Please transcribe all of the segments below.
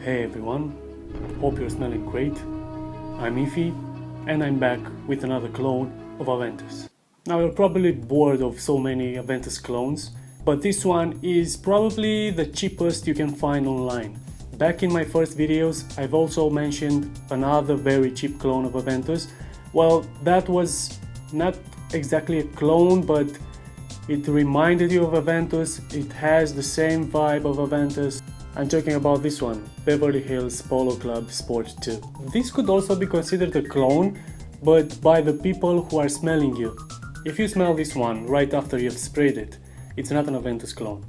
Hey everyone, hope you're smelling great. I'm Ify and I'm back with another clone of Aventus. Now you're probably bored of so many Aventus clones, but this one is probably the cheapest you can find online. Back in my first videos I've also mentioned another very cheap clone of Aventus. Well, that was not exactly a clone, but it reminded you of Aventus. It has the same vibe of Aventus. I'm talking about this one, Beverly Hills Polo Club Sport 2. This could also be considered a clone, but by the people who are smelling you. If you smell this one right after you've sprayed it, it's not an Aventus clone.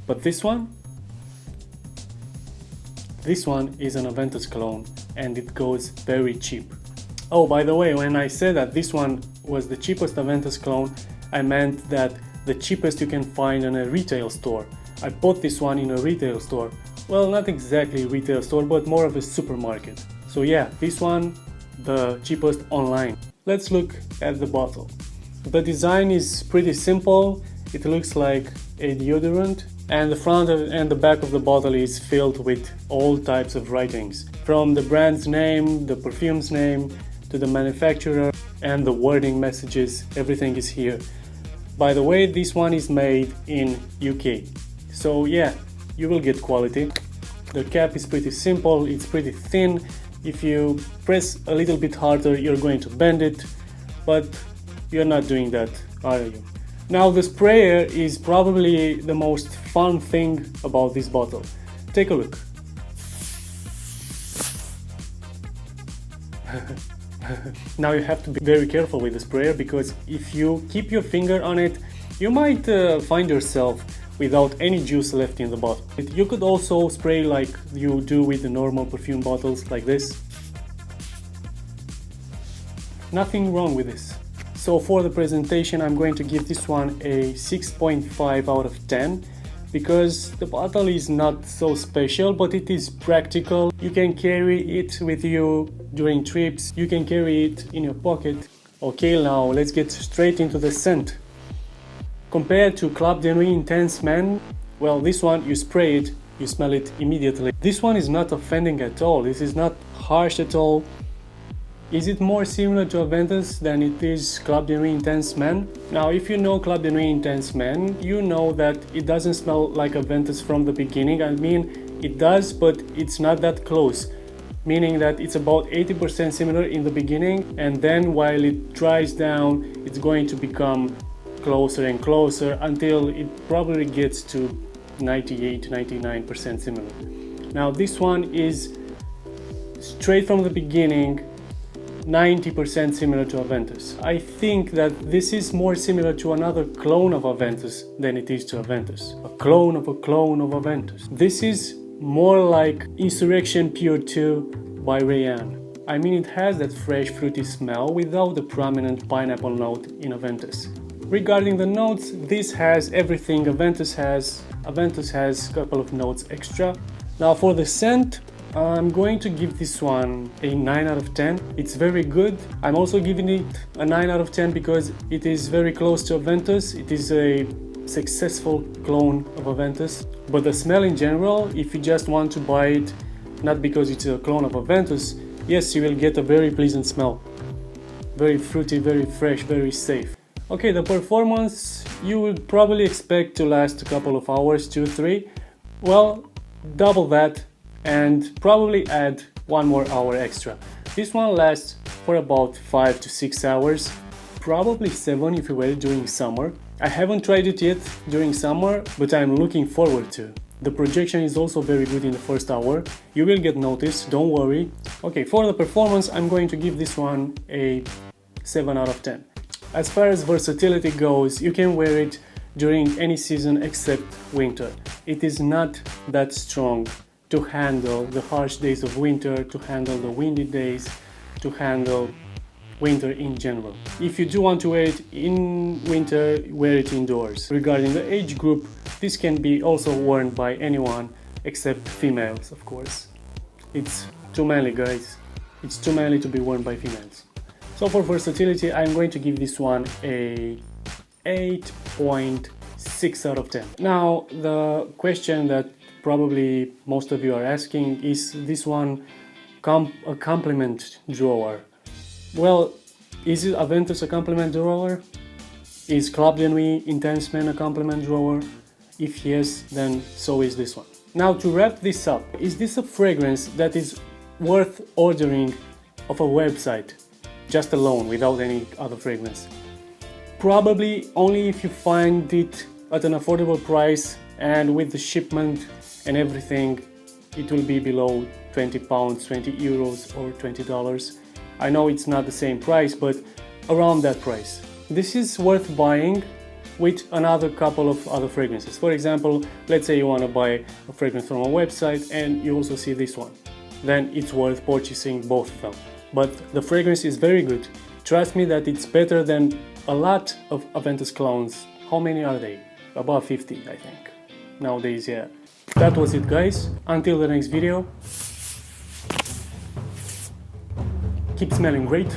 But this one is an Aventus clone, and it goes very cheap. Oh, by the way, when I said that this one was the cheapest Aventus clone, I meant that the cheapest you can find in a retail store. I bought this one in a retail store. Well, not exactly a retail store, but more of a supermarket. So yeah, this one, the cheapest online. Let's look at the bottle. The design is pretty simple. It looks like a deodorant, and the front and the back of the bottle is filled with all types of writings. From the brand's name, the perfume's name, to the manufacturer, and the wording messages, everything is here. By the way, this one is made in UK. So yeah, you will get quality. The cap is pretty simple, it's pretty thin. If you press a little bit harder, you're going to bend it, but you're not doing that, are you? Now the sprayer is probably the most fun thing about this bottle. Take a look. Now you have to be very careful with the sprayer, because if you keep your finger on it, you might find yourself without any juice left in the bottle. You could also spray like you do with the normal perfume bottles, like this. Nothing wrong with this. So for the presentation, I'm going to give this one a 6.5 out of 10, because the bottle is not so special, but it is practical. You can carry it with you during trips, you can carry it in your pocket. Okay, now let's get straight into the scent. Compared to Club de Nuit Intense Man, well, this one, you spray it, you smell it immediately. This one is not offending at all, this is not harsh at all. Is it more similar to Aventus than it is Club de Nuit Intense Man? Now, if you know Club de Nuit Intense Man, you know that it doesn't smell like Aventus from the beginning. I mean, it does, but it's not that close. Meaning that it's about 80% similar in the beginning, and then while it dries down, it's going to become closer and closer until it probably gets to 98-99% similar. Now this one is straight from the beginning 90% similar to Aventus. I think that this is more similar to another clone of Aventus than it is to Aventus. A clone of Aventus. This is more like Insurrection Pure 2 by Rayanne. I mean, it has that fresh fruity smell without the prominent pineapple note in Aventus. Regarding the notes, this has everything Aventus has. Aventus has a couple of notes extra. Now for the scent, I'm going to give this one a 9 out of 10. It's very good. I'm also giving it a 9 out of 10 because it is very close to Aventus. It is a successful clone of Aventus. But the smell in general, if you just want to buy it, not because it's a clone of Aventus, yes, you will get a very pleasant smell. Very fruity, very fresh, very safe. Okay, the performance you would probably expect to last a couple of hours, 2-3. Well, double that and probably add 1 more hour extra. This one lasts for about 5 to 6 hours, probably 7 if you wear it during summer. I haven't tried it yet during summer, but I'm looking forward to. The projection is also very good in the first hour. You will get noticed, don't worry. Okay, for the performance, I'm going to give this one a 7 out of 10. As far as versatility goes, you can wear it during any season except winter. It is not that strong to handle the harsh days of winter, to handle the windy days, to handle winter in general. If you do want to wear it in winter, wear it indoors. Regarding the age group, this can be also worn by anyone except females, of course. It's too manly, guys. It's too manly to be worn by females. So for versatility, I'm going to give this one a 8.6 out of 10. Now, the question that probably most of you are asking, is this one a complement drawer? Well, is it Aventus a complement drawer? Is Club de Nuit Intense Men a complement drawer? If yes, then so is this one. Now, to wrap this up, is this a fragrance that is worth ordering off a website, just alone, without any other fragrance? Probably only if you find it at an affordable price, and with the shipment and everything, it will be below 20 pounds, 20 euros or $20. I know it's not the same price, but around that price. This is worth buying with another couple of other fragrances. For example, let's say you want to buy a fragrance from a website and you also see this one. Then it's worth purchasing both of them. But the fragrance is very good. Trust me that it's better than a lot of Aventus clones. How many are they? About 50, I think. Nowadays, yeah. That was it, guys. Until the next video. Keep smelling great.